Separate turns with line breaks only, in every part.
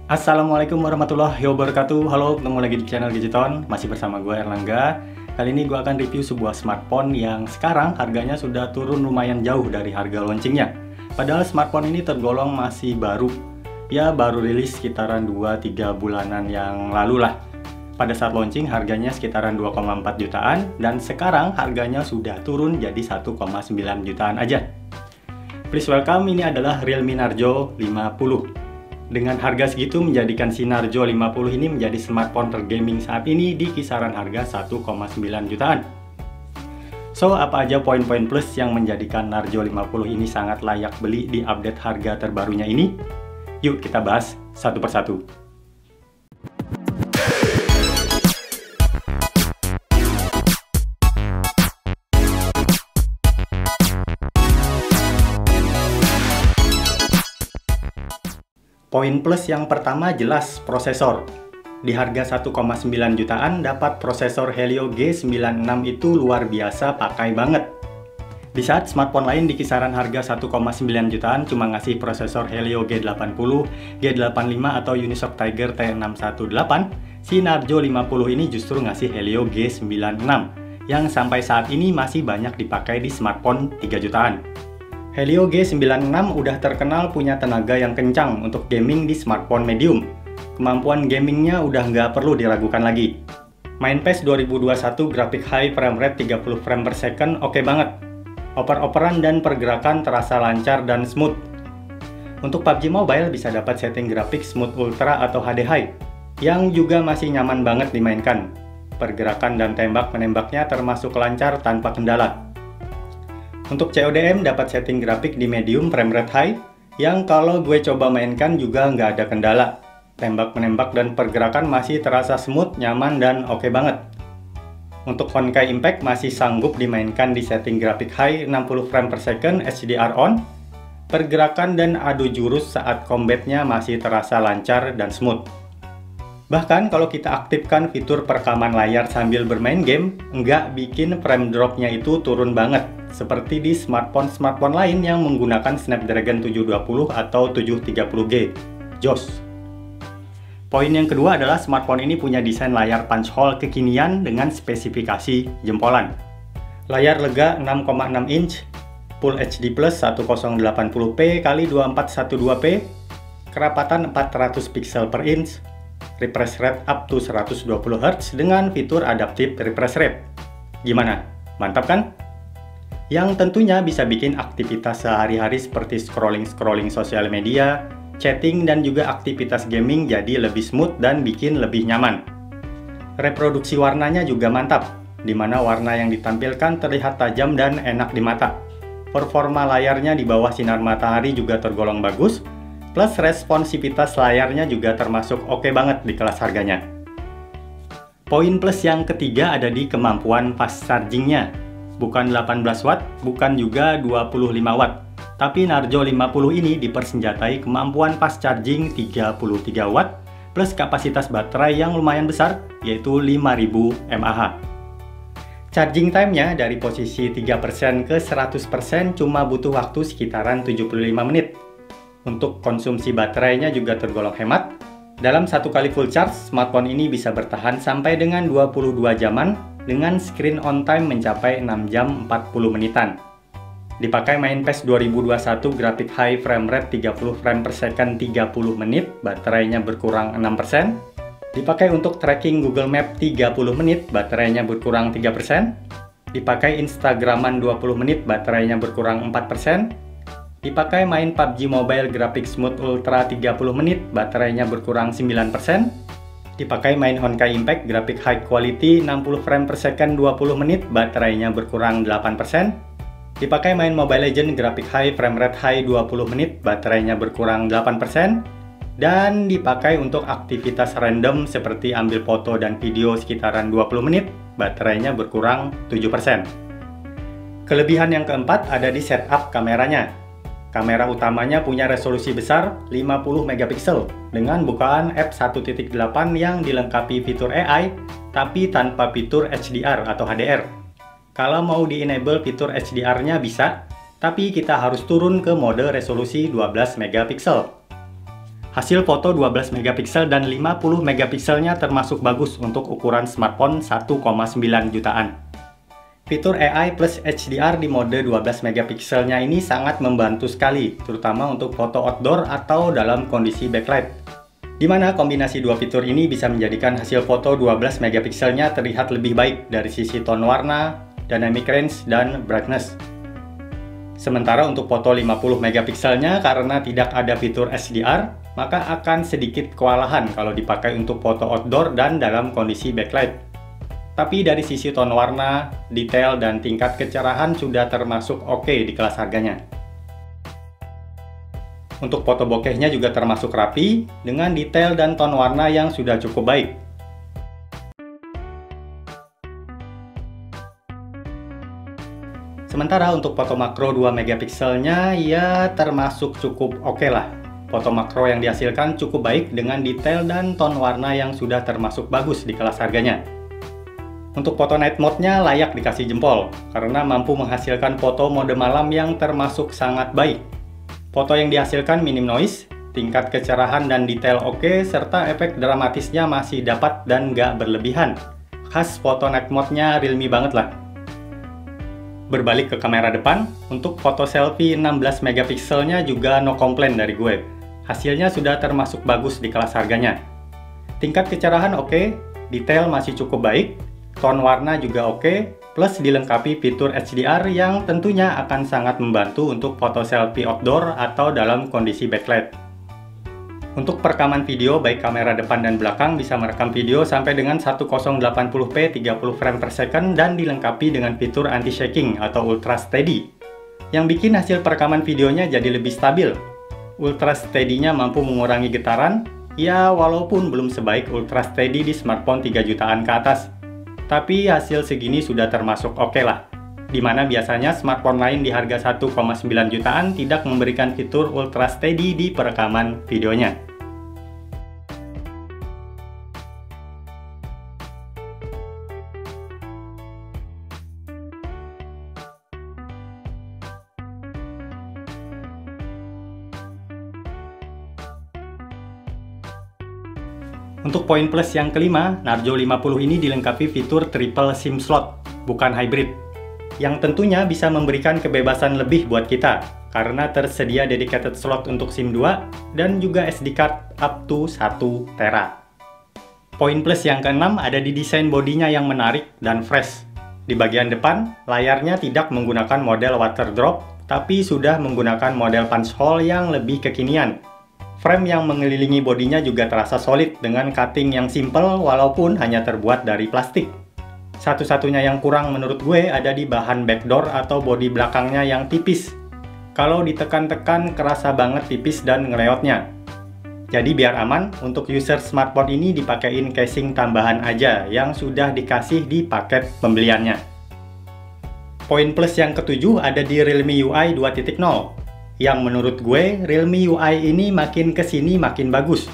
Assalamualaikum warahmatullahi wabarakatuh. Halo, ketemu lagi di channel Gadgeton. Masih bersama gue Erlangga. Kali ini gue akan review sebuah smartphone yang sekarang harganya sudah turun lumayan jauh dari harga launchingnya. Padahal smartphone ini tergolong masih baru. Ya, baru rilis sekitaran 2-3 bulanan yang lalu lah. Pada saat launching harganya sekitaran 2,4 jutaan dan sekarang harganya sudah turun jadi 1,9 jutaan aja. Please welcome, ini adalah Realme Narzo 50. Dengan harga segitu menjadikan si Narzo 50 ini menjadi smartphone tergaming saat ini di kisaran harga 1,9 jutaan. So, apa aja poin-poin plus yang menjadikan Narzo 50 ini sangat layak beli di update harga terbarunya ini? Yuk kita bahas satu persatu. Poin plus yang pertama jelas prosesor. Di harga 1,9 jutaan dapat prosesor Helio G96 itu luar biasa pakai banget. Di saat smartphone lain di kisaran harga 1,9 jutaan cuma ngasih prosesor Helio G80, G85 atau Unisoc Tiger T618, si Narzo 50 ini justru ngasih Helio G96 yang sampai saat ini masih banyak dipakai di smartphone 3 jutaan. Helio G96 udah terkenal punya tenaga yang kencang untuk gaming di smartphone medium. Kemampuan gamingnya udah nggak perlu diragukan lagi. Main PES 2021 grafik high frame rate 30 frame per second oke banget. Oper-operan dan pergerakan terasa lancar dan smooth. Untuk PUBG Mobile bisa dapat setting grafik smooth ultra atau HD high, yang juga masih nyaman banget dimainkan. Pergerakan dan tembak-menembaknya termasuk lancar tanpa kendala. Untuk CODM dapat setting grafik di medium frame rate high, yang kalau gue coba mainkan juga nggak ada kendala. Tembak-menembak dan pergerakan masih terasa smooth, nyaman, dan oke banget. Untuk Honkai Impact masih sanggup dimainkan di setting grafik high 60 frame per second HDR on. Pergerakan dan adu jurus saat combatnya masih terasa lancar dan smooth. Bahkan kalau kita aktifkan fitur perekaman layar sambil bermain game, nggak bikin frame dropnya itu turun banget, seperti di smartphone lain yang menggunakan Snapdragon 720 atau 730G. Jos! Poin yang kedua adalah smartphone ini punya desain layar punch hole kekinian dengan spesifikasi jempolan. Layar lega 6,6 inch, Full HD Plus 1080p x 2412p, kerapatan 400 pixel per inch, refresh rate up to 120 Hz dengan fitur adaptive refresh rate. Gimana? Mantap kan? Yang tentunya bisa bikin aktivitas sehari-hari seperti scrolling sosial media, chatting, dan juga aktivitas gaming jadi lebih smooth dan bikin lebih nyaman. Reproduksi warnanya juga mantap, di mana warna yang ditampilkan terlihat tajam dan enak di mata. Performa layarnya di bawah sinar matahari juga tergolong bagus, plus responsivitas layarnya juga termasuk oke banget di kelas harganya. Poin plus yang ketiga ada di kemampuan fast chargingnya. Bukan 18 watt, bukan juga 25 watt. Tapi Narzo 50 ini dipersenjatai kemampuan fast charging 33 watt plus kapasitas baterai yang lumayan besar, yaitu 5000 mAh. Charging time-nya dari posisi 3% ke 100% cuma butuh waktu sekitaran 75 menit. Untuk konsumsi baterainya juga tergolong hemat. Dalam satu kali full charge, smartphone ini bisa bertahan sampai dengan 22 jaman dengan screen on time mencapai 6 jam 40 menitan. Dipakai main PES 2021 grafik high frame rate 30 frame per second 30 menit, baterainya berkurang 6%. Dipakai untuk tracking Google Map 30 menit, baterainya berkurang 3%. Dipakai Instagraman 20 menit, baterainya berkurang 4%. Dipakai main PUBG Mobile grafik smooth ultra 30 menit, baterainya berkurang 9%. Dipakai main Honkai Impact grafik high quality 60 frame per second 20 menit, baterainya berkurang 8%. Dipakai main Mobile Legends grafik high frame rate high 20 menit, baterainya berkurang 8%. Dan dipakai untuk aktivitas random seperti ambil foto dan video sekitaran 20 menit, baterainya berkurang 7%. Kelebihan yang keempat ada di setup kameranya. Kamera utamanya punya resolusi besar 50 megapiksel dengan bukaan f1.8 yang dilengkapi fitur AI tapi tanpa fitur HDR atau HDR. Kalau mau di-enable fitur HDR-nya bisa, tapi kita harus turun ke mode resolusi 12 megapiksel. Hasil foto 12 megapiksel dan 50 megapikselnya termasuk bagus untuk ukuran smartphone 1,9 jutaan. Fitur AI plus HDR di mode 12 megapikselnya ini sangat membantu sekali, terutama untuk foto outdoor atau dalam kondisi backlight. Di mana kombinasi dua fitur ini bisa menjadikan hasil foto 12 megapikselnya terlihat lebih baik dari sisi tone warna, dynamic range, dan brightness. Sementara untuk foto 50 megapikselnya karena tidak ada fitur HDR, maka akan sedikit kewalahan kalau dipakai untuk foto outdoor dan dalam kondisi backlight. Tapi dari sisi tone warna, detail, dan tingkat kecerahan sudah termasuk oke di kelas harganya. Untuk foto bokehnya juga termasuk rapi, dengan detail dan tone warna yang sudah cukup baik. Sementara untuk foto makro 2 megapikselnya ya termasuk cukup oke lah. Foto makro yang dihasilkan cukup baik dengan detail dan tone warna yang sudah termasuk bagus di kelas harganya. Untuk foto night mode-nya layak dikasih jempol, karena mampu menghasilkan foto mode malam yang termasuk sangat baik. Foto yang dihasilkan minim noise, tingkat kecerahan dan detail oke, serta efek dramatisnya masih dapat dan nggak berlebihan. Khas foto night mode-nya Realme banget lah. Berbalik ke kamera depan, untuk foto selfie 16 megapikselnya juga no komplain dari gue. Hasilnya sudah termasuk bagus di kelas harganya. Tingkat kecerahan oke, detail masih cukup baik, tone warna juga oke, plus dilengkapi fitur HDR yang tentunya akan sangat membantu untuk foto selfie outdoor atau dalam kondisi backlight. Untuk perekaman video, baik kamera depan dan belakang bisa merekam video sampai dengan 1080p 30 frame per second dan dilengkapi dengan fitur anti-shaking atau ultra steady, yang bikin hasil perekaman videonya jadi lebih stabil. Ultra steady-nya mampu mengurangi getaran, ya walaupun belum sebaik ultra steady di smartphone 3 jutaan ke atas. Tapi hasil segini sudah termasuk oke lah, dimana biasanya smartphone lain di harga 1,9 jutaan tidak memberikan fitur ultra steady di perekaman videonya. Untuk poin plus yang kelima, Narzo 50 ini dilengkapi fitur triple SIM slot, bukan hybrid, yang tentunya bisa memberikan kebebasan lebih buat kita, karena tersedia dedicated slot untuk SIM 2 dan juga SD card up to 1 tera. Poin plus yang keenam ada di desain bodinya yang menarik dan fresh. Di bagian depan, layarnya tidak menggunakan model water drop, tapi sudah menggunakan model punch hole yang lebih kekinian. Frame yang mengelilingi bodinya juga terasa solid dengan cutting yang simple walaupun hanya terbuat dari plastik. Satu-satunya yang kurang menurut gue ada di bahan backdoor atau bodi belakangnya yang tipis. Kalau ditekan-tekan kerasa banget tipis dan ngeleotnya. Jadi biar aman, untuk user smartphone ini dipakein casing tambahan aja yang sudah dikasih di paket pembeliannya. Poin plus yang ketujuh ada di Realme UI 2.0. Yang menurut gue, Realme UI ini makin kesini makin bagus.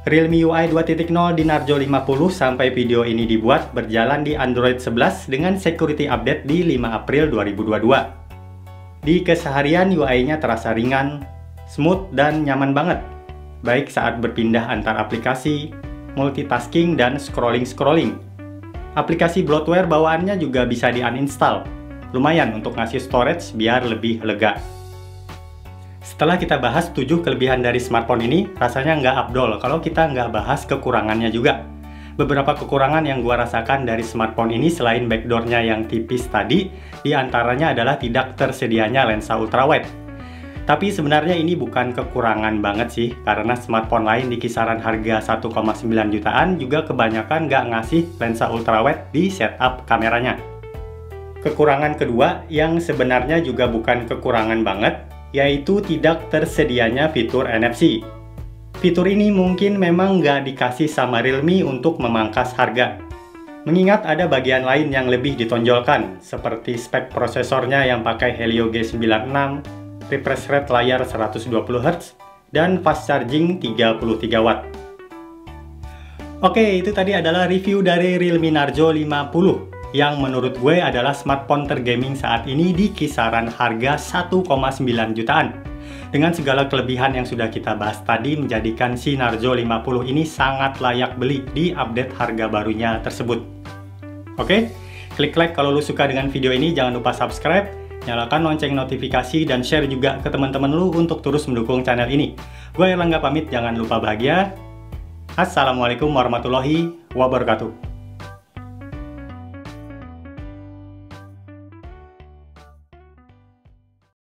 Realme UI 2.0 di Narzo 50 sampai video ini dibuat berjalan di Android 11 dengan security update di 5 April 2022. Di keseharian UI-nya terasa ringan, smooth, dan nyaman banget. Baik saat berpindah antar aplikasi, multitasking, dan scrolling-scrolling. Aplikasi bloatware bawaannya juga bisa di-uninstall. Lumayan untuk ngasih storage biar lebih lega. Setelah kita bahas 7 kelebihan dari smartphone ini, rasanya nggak afdol kalau kita nggak bahas kekurangannya juga. Beberapa kekurangan yang gua rasakan dari smartphone ini selain backdoor-nya yang tipis tadi, diantaranya adalah tidak tersedianya lensa ultrawide. Tapi sebenarnya ini bukan kekurangan banget sih, karena smartphone lain di kisaran harga 1,9 jutaan juga kebanyakan nggak ngasih lensa ultrawide di setup kameranya. Kekurangan kedua yang sebenarnya juga bukan kekurangan banget, yaitu tidak tersedianya fitur NFC. Fitur ini mungkin memang nggak dikasih sama Realme untuk memangkas harga. Mengingat ada bagian lain yang lebih ditonjolkan, seperti spek prosesornya yang pakai Helio G96, refresh rate layar 120Hz, dan fast charging 33 Watt. Oke, itu tadi adalah review dari Realme Narzo 50. Yang menurut gue adalah smartphone tergaming saat ini di kisaran harga 1,9 jutaan. Dengan segala kelebihan yang sudah kita bahas tadi, menjadikan si Narzo 50 ini sangat layak beli di update harga barunya tersebut. Oke, klik like kalau lu suka dengan video ini, jangan lupa subscribe, nyalakan lonceng notifikasi, dan share juga ke teman-teman lu untuk terus mendukung channel ini. Gue Erlangga pamit, jangan lupa bahagia. Assalamualaikum warahmatullahi wabarakatuh.